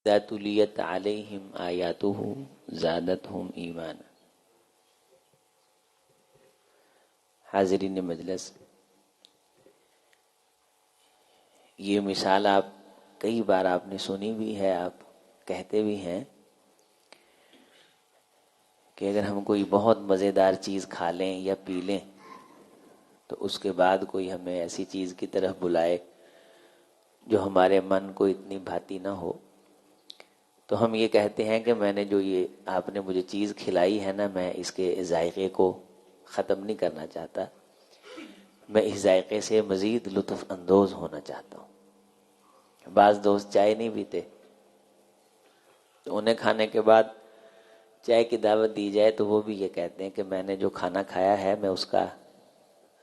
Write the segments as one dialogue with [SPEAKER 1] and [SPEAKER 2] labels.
[SPEAKER 1] اذا تلیت علیہم آیاتہ زادتہم ایمانا۔ حاضرین مجلس، یہ مثال آپ کئی بار آپ نے سنی بھی ہے، آپ کہتے بھی ہیں کہ اگر ہم کوئی بہت مزیدار چیز کھا لیں یا پی لیں تو اس کے بعد کوئی ہمیں ایسی چیز کی طرف بلائے جو ہمارے من کو اتنی بھاتی نہ ہو، تو ہم یہ کہتے ہیں کہ میں نے جو یہ آپ نے مجھے چیز کھلائی ہے نا، میں اس کے ذائقے کو ختم نہیں کرنا چاہتا، میں اس ذائقے سے مزید لطف اندوز ہونا چاہتا ہوں۔ بعض دوست چائے نہیں پیتے، تو انہیں کھانے کے بعد چائے کی دعوت دی جائے تو وہ بھی یہ کہتے ہیں کہ میں نے جو کھانا کھایا ہے میں اس کا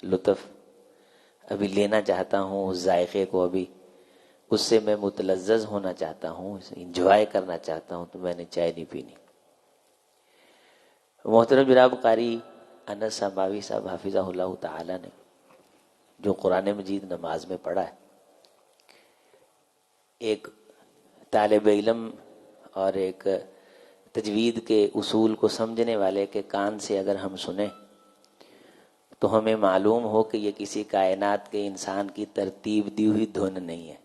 [SPEAKER 1] لطف ابھی لینا چاہتا ہوں، اس ذائقے کو ابھی اس سے میں متلذذ ہونا چاہتا ہوں، اسے انجوائے کرنا چاہتا ہوں، تو میں نے چائے نہیں پینی۔ محترم جناب قاری انس سماوی صاحب حفظہ اللہ تعالی نے جو قرآن مجید نماز میں پڑھا ہے، ایک طالب علم اور ایک تجوید کے اصول کو سمجھنے والے کے کان سے اگر ہم سنیں تو ہمیں معلوم ہو کہ یہ کسی کائنات کے انسان کی ترتیب دی ہوئی دھن نہیں ہے،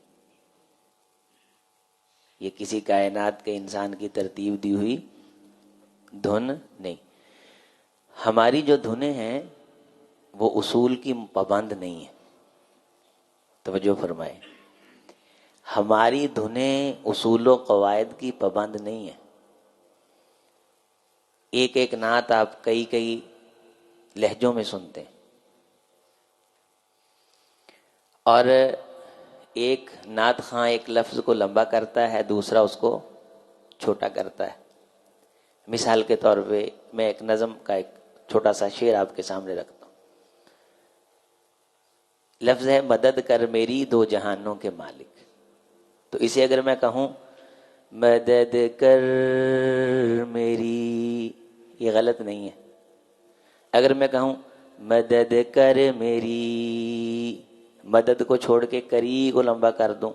[SPEAKER 1] یہ کسی کائنات کے انسان کی ترتیب دی ہوئی دھن نہیں۔ ہماری جو دھنیں ہیں وہ اصول کی پابند نہیں ہیں، توجہ فرمائیں، ہماری دھنیں اصول و قواعد کی پابند نہیں ہیں۔ ایک ایک نعت آپ کئی کئی لہجوں میں سنتے ہیں، اور ایک نعت خواں ایک لفظ کو لمبا کرتا ہے، دوسرا اس کو چھوٹا کرتا ہے۔ مثال کے طور پہ میں ایک نظم کا ایک چھوٹا سا شعر آپ کے سامنے رکھتا ہوں۔ لفظ ہے مدد کر میری دو جہانوں کے مالک، تو اسے اگر میں کہوں مدد کر میری، یہ غلط نہیں ہے۔ اگر میں کہوں مدد کر میری، مدد کو چھوڑ کے کری کو لمبا کر دوں،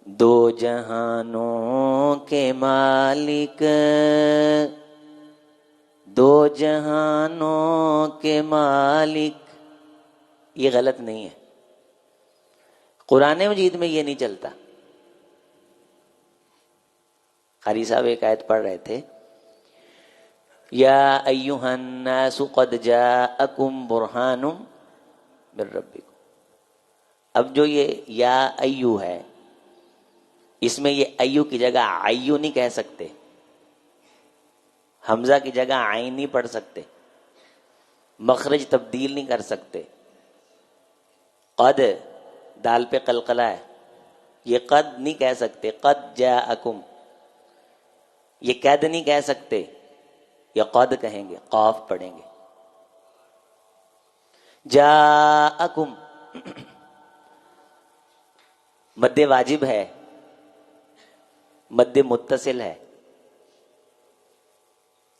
[SPEAKER 1] دو جہانوں کے مالک، دو جہانوں کے مالک، یہ غلط نہیں ہے۔ قرآن مجید میں یہ نہیں چلتا۔ قاری صاحب ایک آیت پڑھ رہے تھے، یا ایھا الناس قد جاءکم برہان من ربکم۔ اب جو یہ یا ایو ہے، اس میں یہ ایو کی جگہ ایو نہیں کہہ سکتے، حمزہ کی جگہ عین نہیں پڑھ سکتے، مخرج تبدیل نہیں کر سکتے۔ قد دال پہ قلقلہ ہے، یہ قد نہیں کہہ سکتے، قد جاءکم، یہ قد نہیں کہہ سکتے، یا قد کہیں گے، قاف پڑھیں گے۔ جاءکم مد واجب ہے، مد متصل ہے،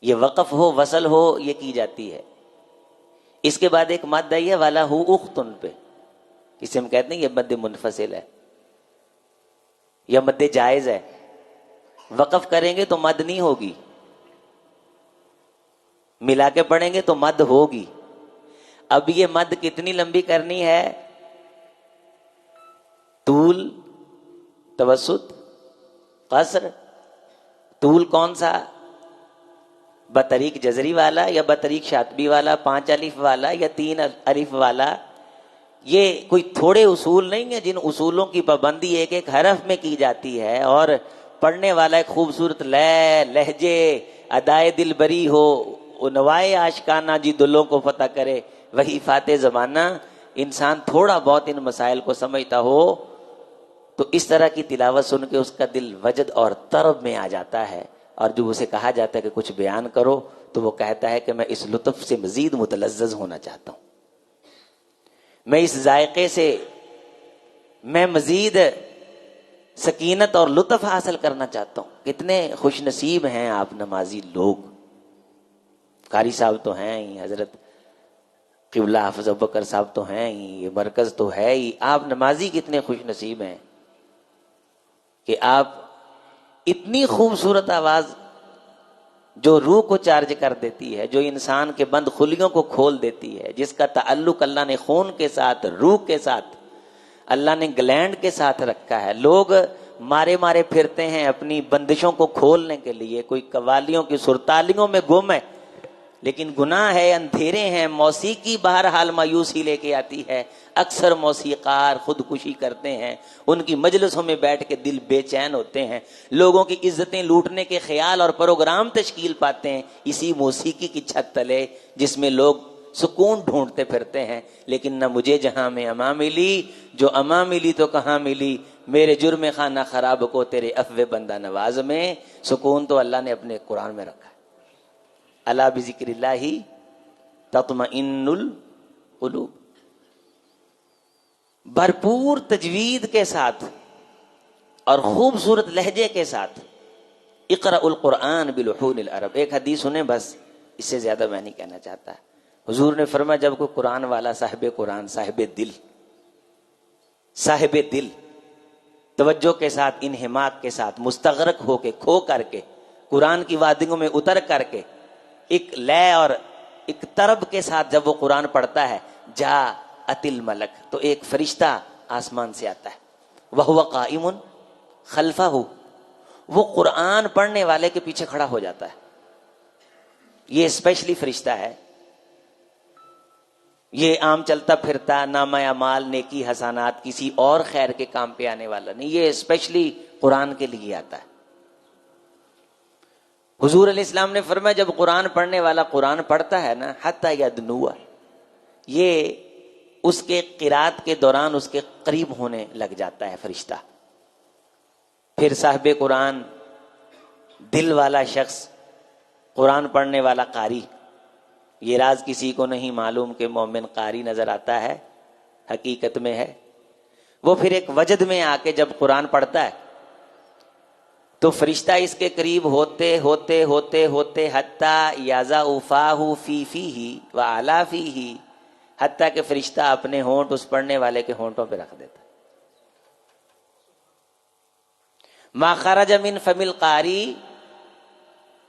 [SPEAKER 1] یہ وقف ہو وصل ہو یہ کی جاتی ہے۔ اس کے بعد ایک مد آئی ہے والا ہو اختن پہ، اسے ہم کہتے ہیں یہ مد منفصل ہے یا مد جائز ہے۔ وقف کریں گے تو مد نہیں ہوگی، ملا کے پڑھیں گے تو مد ہوگی۔ اب یہ مد کتنی لمبی کرنی ہے؟ طول، توسط، قصر۔ طول کون سا؟ بطریق جزری والا یا بطریق شاطبی والا، 5 الف والا یا 3 الف والا؟ یہ کوئی تھوڑے اصول نہیں ہیں جن اصولوں کی پابندی ایک ایک حرف میں کی جاتی ہے، اور پڑھنے والا ایک خوبصورت لہجے ادائے دل بری ہو، نوائے عاشقانہ جی دلوں کو فتح کرے، وہی فاتح زمانہ۔ انسان تھوڑا بہت ان مسائل کو سمجھتا ہو تو اس طرح کی تلاوت سن کے اس کا دل وجد اور طرب میں آ جاتا ہے، اور جب اسے کہا جاتا ہے کہ کچھ بیان کرو تو وہ کہتا ہے کہ میں اس لطف سے مزید متلذذ ہونا چاہتا ہوں، میں اس ذائقے سے میں مزید سکینت اور لطف حاصل کرنا چاہتا ہوں۔ کتنے خوش نصیب ہیں آپ نمازی لوگ۔ قاری صاحب تو ہیں ہی، حضرت قبلہ حافظ ابوبکر صاحب تو ہیں ہی، یہ مرکز تو ہے ہی، آپ نمازی کتنے خوش نصیب ہیں کہ آپ اتنی خوبصورت آواز جو روح کو چارج کر دیتی ہے، جو انسان کے بند خلیوں کو کھول دیتی ہے، جس کا تعلق اللہ نے خون کے ساتھ، روح کے ساتھ، اللہ نے گلینڈ کے ساتھ رکھا ہے. لوگ مارے مارے پھرتے ہیں اپنی بندشوں کو کھولنے کے لیے، کوئی قوالیوں کی سرتالیوں میں گم ہے، لیکن گناہ ہے، اندھیرے ہیں. موسیقی بہرحال مایوسی لے کے آتی ہے. اکثر موسیقار خودکشی کرتے ہیں، ان کی مجلسوں میں بیٹھ کے دل بے چین ہوتے ہیں، لوگوں کی عزتیں لوٹنے کے خیال اور پروگرام تشکیل پاتے ہیں اسی موسیقی کی چھت تلے، جس میں لوگ سکون ڈھونڈتے پھرتے ہیں. لیکن نہ مجھے جہاں میں اما ملی، جو اما ملی تو کہاں ملی، میرے جرم خانہ خراب کو تیرے عفو بندہ نواز میں. سکون تو اللہ نے اپنے قرآن میں رکھا ہے. الا بذکر اللہ تطمئن القلوب. بھرپور تجوید کے ساتھ اور خوبصورت لہجے کے ساتھ اقرأ القرآن بلحون العرب. ایک حدیث سنیں بس، اس سے زیادہ میں نہیں کہنا چاہتا. حضور نے فرمایا جب کوئی قرآن والا، صاحب قرآن، صاحب دل توجہ کے ساتھ، انہماک کے ساتھ، مستغرق ہو کے، کھو کر کے، قرآن کی وادیوں میں اتر کر کے، ایک لے اور ایک طرب کے ساتھ جب وہ قرآن پڑھتا ہے، جا اتل ملک، تو ایک فرشتہ آسمان سے آتا ہے. وہو قائم خلفہ، وہ قرآن پڑھنے والے کے پیچھے کھڑا ہو جاتا ہے. یہ اسپیشلی فرشتہ ہے، یہ عام چلتا پھرتا نامہ اعمال، نیکی، حسنات، کسی اور خیر کے کام پہ آنے والا نہیں، یہ اسپیشلی قرآن کے لیے آتا ہے. حضور علیہ السلام نے فرمایا جب قرآن پڑھنے والا قرآن پڑھتا ہے نا، حتی یدنو، یہ اس کے قرات کے دوران اس کے قریب ہونے لگ جاتا ہے فرشتہ. پھر صاحب قرآن، دل والا شخص، قرآن پڑھنے والا قاری، یہ راز کسی کو نہیں معلوم کہ مومن قاری نظر آتا ہے، حقیقت میں ہے. وہ پھر ایک وجد میں آ کے جب قرآن پڑھتا ہے تو فرشتہ اس کے قریب ہوتے ہوتے ہوتے ہوتے حتی یضع فاہ فی فیہ وعلی فیہ، حتیٰ کہ فرشتہ اپنے ہونٹ اس پڑھنے والے کے ہونٹوں پہ رکھ دیتا. ما خرج من فم القاری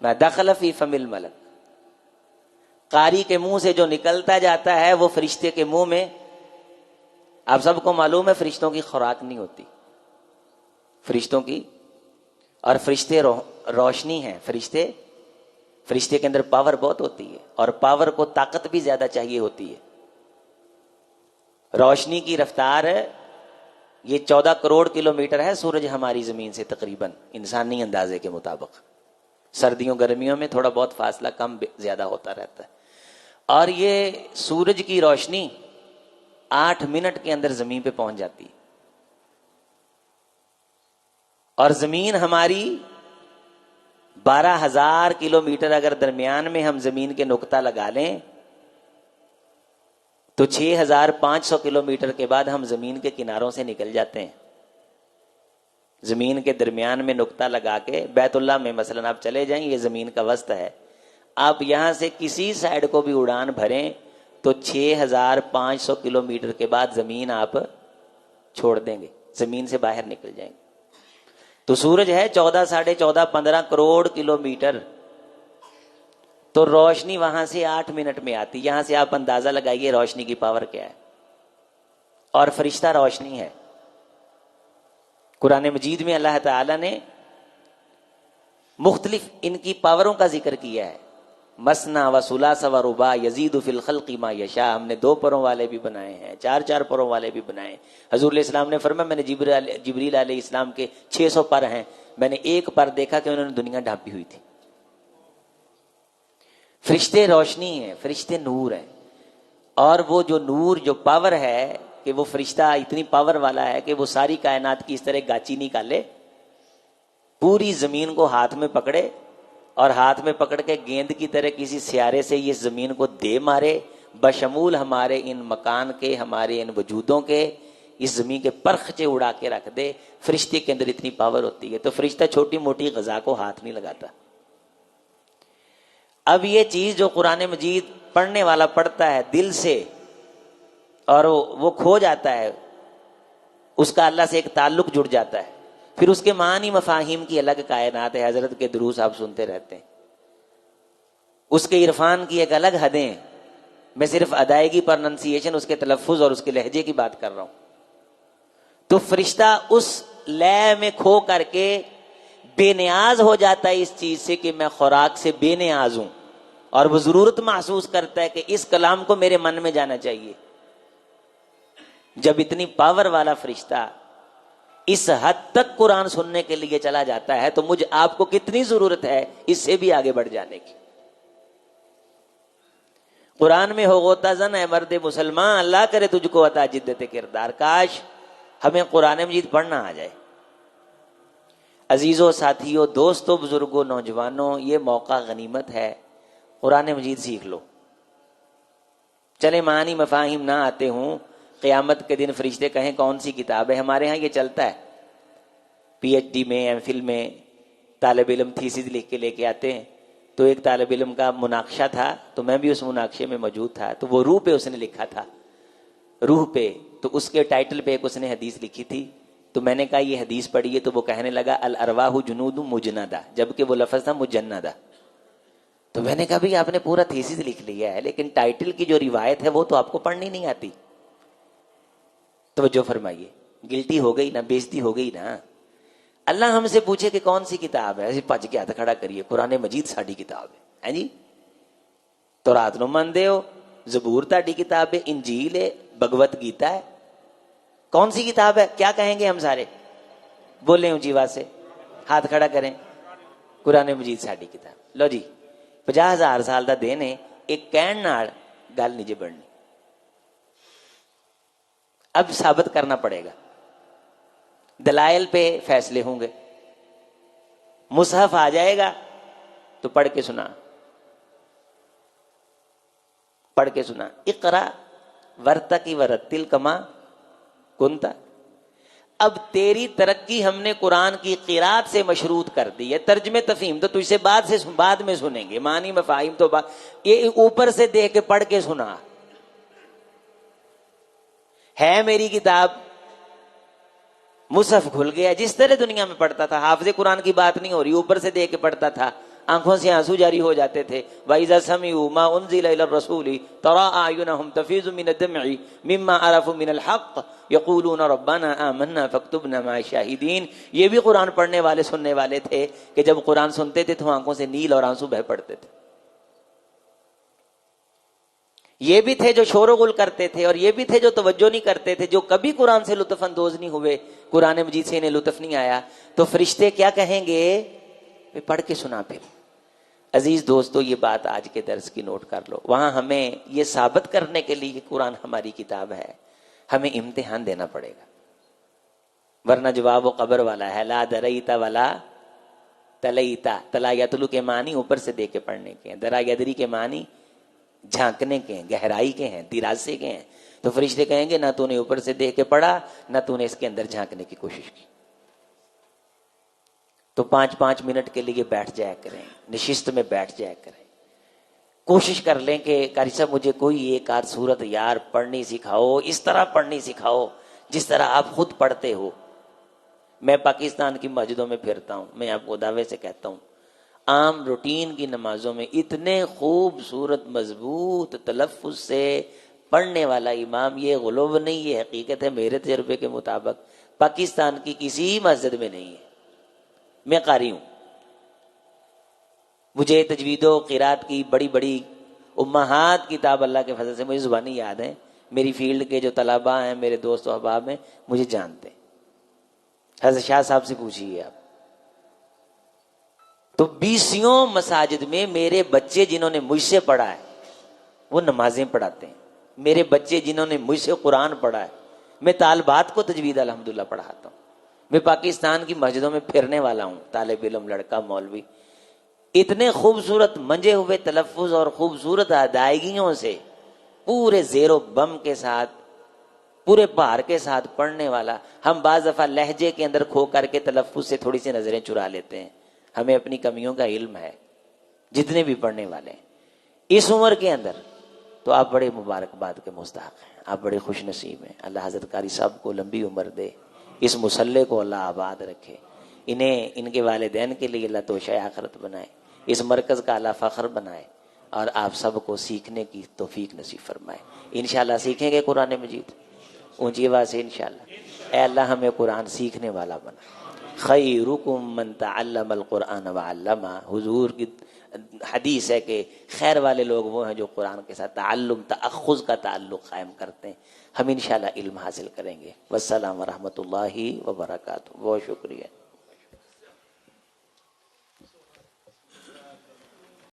[SPEAKER 1] ما دخل فی فم الملک، قاری کے منہ سے جو نکلتا جاتا ہے وہ فرشتے کے منہ میں. آپ سب کو معلوم ہے فرشتوں کی خوراک نہیں ہوتی، فرشتوں کی، اور فرشتے روشنی ہیں. فرشتے کے اندر پاور بہت ہوتی ہے، اور پاور کو طاقت بھی زیادہ چاہیے ہوتی ہے. روشنی کی رفتار یہ 14 کروڑ کلومیٹر ہے سورج ہماری زمین سے تقریباً، انسانی اندازے کے مطابق. سردیوں گرمیوں میں تھوڑا بہت فاصلہ کم زیادہ ہوتا رہتا ہے. اور یہ سورج کی روشنی 8 منٹ کے اندر زمین پہ پہنچ جاتی ہے. اور زمین ہماری 12,000 کلومیٹر اگر درمیان میں ہم زمین کے نقطہ لگا لیں تو 6,500 کلومیٹر کے بعد ہم زمین کے کناروں سے نکل جاتے ہیں. زمین کے درمیان میں نقطہ لگا کے بیت اللہ میں مثلا آپ چلے جائیں، یہ زمین کا وسط ہے، آپ یہاں سے کسی سائڈ کو بھی اڑان بھریں تو 6,500 کلومیٹر کے بعد زمین آپ چھوڑ دیں گے، زمین سے باہر نکل جائیں گے. تو سورج ہے 14 ساڑھے 14 15 کروڑ کلومیٹر، تو روشنی وہاں سے 8 منٹ میں آتی. یہاں سے آپ اندازہ لگائیے روشنی کی پاور کیا ہے. اور فرشتہ روشنی ہے. قرآن مجید میں اللہ تعالی نے مختلف ان کی پاوروں کا ذکر کیا ہے. مثنا و ثلاث و رباع یزید فی الخلق ما یشاء، ہم نے 2 پروں والے بھی بنائے ہیں، 4 پروں والے بھی بنائے. حضور علیہ السلام نے فرمایا میں نے جبریل علیہ السلام کے 600 پر ہیں، میں نے ایک پر دیکھا کہ انہوں نے دنیا ڈھانپی ہوئی تھی. فرشتے روشنی ہیں، فرشتے نور ہیں. اور وہ جو نور، جو پاور ہے کہ وہ فرشتہ اتنی پاور والا ہے کہ وہ ساری کائنات کی اس طرح گاچی نکالے، پوری زمین کو ہاتھ میں پکڑے اور ہاتھ میں پکڑ کے گیند کی طرح کسی سیارے سے یہ زمین کو دے مارے، بشمول ہمارے ان مکان کے، ہمارے ان وجودوں کے، اس زمین کے پرخچے اڑا کے رکھ دے. فرشتے کے اندر اتنی پاور ہوتی ہے. تو فرشتہ چھوٹی موٹی غذا کو ہاتھ نہیں لگاتا. اب یہ چیز جو قرآن مجید پڑھنے والا پڑھتا ہے دل سے اور وہ کھو جاتا ہے، اس کا اللہ سے ایک تعلق جڑ جاتا ہے. پھر اس کے معنی مفاہیم کی الگ کائنات ہے. حضرت کے دروس آپ سنتے رہتے ہیں, اس کے عرفان کی ایک الگ حدیں ہیں. میں صرف ادائیگی پرننسیشن, اس کے تلفظ اور اس کے لہجے کی بات کر رہا ہوں. تو فرشتہ اس لے میں کھو کر کے بے نیاز ہو جاتا ہے اس چیز سے کہ میں خوراک سے بے نیاز ہوں, اور وہ ضرورت محسوس کرتا ہے کہ اس کلام کو میرے من میں جانا چاہیے. جب اتنی پاور والا فرشتہ اس حد تک قرآن سننے کے لیے چلا جاتا ہے تو مجھ آپ کو کتنی ضرورت ہے اس سے بھی آگے بڑھ جانے کی. قرآن میں ہو غوطہ زن ہے مرد مسلمان, اللہ کرے تجھ کو عطا جدت کردار. کاش ہمیں قرآن مجید پڑھنا آ جائے. عزیزوں, ساتھیوں, دوستوں, بزرگوں, نوجوانوں, یہ موقع غنیمت ہے. قرآن مجید سیکھ لو. چلے معنی مفاہیم نہ آتے ہوں, قیامت کے دن فرشتے کہیں کون سی کتاب ہے. ہمارے ہاں یہ چلتا ہے, پی ایچ ڈی میں, ایم فل میں طالب علم تھیسز لکھ کے لے کے آتے ہیں. تو ایک طالب علم کا مناقشہ تھا, تو میں بھی اس مناقشے میں موجود تھا. تو وہ روح پہ اس نے لکھا تھا, روح پہ. تو اس کے ٹائٹل پہ ایک اس نے حدیث لکھی تھی. تو میں نے کہا یہ حدیث پڑھی ہے. تو وہ کہنے لگا الارواح جنود مجندہ, جبکہ وہ لفظ تھا مجندہ. تو میں نے کہا بھی آپ نے پورا تھیسس لکھ لیا ہے, لیکن ٹائٹل کی جو روایت ہے وہ تو آپ کو پڑھنی نہیں آتی. توجہ فرمائیے, گلٹی ہو گئی نا, بےزتی ہو گئی نا. اللہ ہم سے پوچھے کہ کون سی کتاب ہے, ایسے پج کے ہاتھ کھڑا کریے, قرآن مجید ساڈی کتاب ہے جی. تو رات نو مانتے ہو زبور تاڈی کتاب ہے, انجیل ہے, بھگوت گیتا ہے, کون سی کتاب ہے؟ کیا کہیں گے ہم سارے؟ بولیں اونچی آواز سے, ہاتھ کھڑا کریں. قرآن مجید ساڈی کتاب. لو جی, 50,000 سال دا دین ہے, ایک کہن نال گل نہیں جی بننی. اب ثابت کرنا پڑے گا, دلائل پہ فیصلے ہوں گے. مصحف آ جائے گا تو پڑھ کے سنا, پڑھ کے سنا. اقرا ورتقی ورتل کما کنتا. اب تیری ترقی ہم نے قرآن کی قرات سے مشروط کر دی ہے. ترجمے تفہیم تو تجھ سے بعد میں سنیں گے, معنی مفاہیم تو بعد. یہ اوپر سے دیکھ کے پڑھ کے سنا. ہے میری کتاب, مصحف کھل گیا, جس طرح دنیا میں پڑھتا تھا. حافظ قرآن کی بات نہیں ہو رہی, اوپر سے دیکھ کے پڑھتا تھا, آنکھوں سے آنسو جاری ہو جاتے تھے. وَإِذَا سَمِعُوا مَا أُنزِلَ إِلَى الرَّسُولِ تَرَىٰ أَعْيُنَهُمْ تَفِيضُ مِنَ الدَّمْعِ مِمَّا عَرَفُوا مِنَ الْحَقِّ يَقُولُونَ رَبَّنَا آمَنَّا فَاكْتُبْنَا مَعَ الشَّاهِدِينَ. یہ بھی قرآن پڑھنے والے سننے والے تھے کہ جب قرآن سنتے تھے تو آنکھوں سے نیل اور آنسو بہہ پڑتے تھے. یہ بھی تھے جو شور و غل کرتے تھے, اور یہ بھی تھے جو توجہ نہیں کرتے تھے, جو کبھی قرآن سے لطف اندوز نہیں ہوئے, قرآن مجید سے انہیں لطف نہیں آیا. تو فرشتے کیا کہیں گے؟ پڑھ کے سنا. پھر عزیز دوستو, یہ بات آج کے درس کی نوٹ کر لو. وہاں ہمیں یہ ثابت کرنے کے لیے کہ قرآن ہماری کتاب ہے, ہمیں امتحان دینا پڑے گا, ورنہ جواب و قبر والا ہے. لا دریتا ولا تلیتا. تلا یتلو کے معنی اوپر سے دے کے پڑھنے کے ہیں, درا یدری کے معنی جھانکنے کے ہیں, گہرائی کے ہیں, دراسے کے ہیں. تو فرشتے کہیں گے نہ تو نے اوپر سے دیکھ کے پڑھا, نہ تو نے اس کے اندر جھانکنے کی کوشش کی. تو 5-5 منٹ کے لیے بیٹھ جایا کریں, نشست میں بیٹھ جایا کریں. کوشش کر لیں کہ قاری صاحب مجھے کوئی ایک آدھ سورت یار پڑھنی سکھاؤ, اس طرح پڑھنی سکھاؤ جس طرح آپ خود پڑھتے ہو. میں پاکستان کی مسجدوں میں پھرتا ہوں, میں آپ کو دعوے سے کہتا ہوں, عام روٹین کی نمازوں میں اتنے خوبصورت مضبوط تلفظ سے پڑھنے والا امام, یہ غلو نہیں, یہ حقیقت ہے, میرے تجربے کے مطابق پاکستان کی کسی مسجد میں نہیں ہے. میں قاری ہوں, مجھے تجوید و قرات کی بڑی بڑی امہات کتاب اللہ کے فضل سے مجھے زبانی یاد ہیں. میری فیلڈ کے جو طلباء ہیں, میرے دوست و احباب ہیں, مجھے جانتے ہیں. حضرت شاہ صاحب سے پوچھیے آپ. تو 20 مساجد میں میرے بچے جنہوں نے مجھ سے پڑھا ہے وہ نمازیں پڑھاتے ہیں. میرے بچے جنہوں نے مجھ سے قرآن پڑھا ہے, میں طالبات کو تجوید الحمدللہ پڑھاتا ہوں. میں پاکستان کی مسجدوں میں پھرنے والا ہوں, طالب علم, لڑکا, مولوی. اتنے خوبصورت منجے ہوئے تلفظ اور خوبصورت ادائیگیوں سے پورے زیر و بم کے ساتھ, پورے بہار کے ساتھ پڑھنے والا. ہم بعض دفعہ لہجے کے اندر کھو کر کے تلفظ سے تھوڑی سی نظریں چرا لیتے ہیں. ہمیں اپنی کمیوں کا علم ہے, جتنے بھی پڑھنے والے ہیں اس عمر کے اندر. تو آپ بڑے مبارکباد کے مستحق ہیں, آپ بڑے خوش نصیب ہیں. اللہ حضرت قاری صاحب کو لمبی عمر دے, اس مسلح کو اللہ آباد رکھے، انہیں ان کے والدین کے لیے اللہ توشہ آخرت بنائے، اس مرکز کا اللہ فخر بنائے، اور آپ سب کو سیکھنے کی توفیق نصیب فرمائے۔ انشاءاللہ سیکھیں گے قرآن مجید، اونچی آواز سے انشاءاللہ۔ اے اللہ ہمیں قرآن سیکھنے والا بنا۔ خیرکم من تعلم القرآن وعلمہ، حضور کی حدیث ہے کہ خیر والے لوگ وہ ہیں جو قرآن کے ساتھ تعلم تأخذ کا تعلق قائم کرتے ہیں۔ ہم انشاءاللہ علم حاصل کریں گے۔ والسلام ورحمۃ اللہ وبرکاتہ۔ بہت شکریہ۔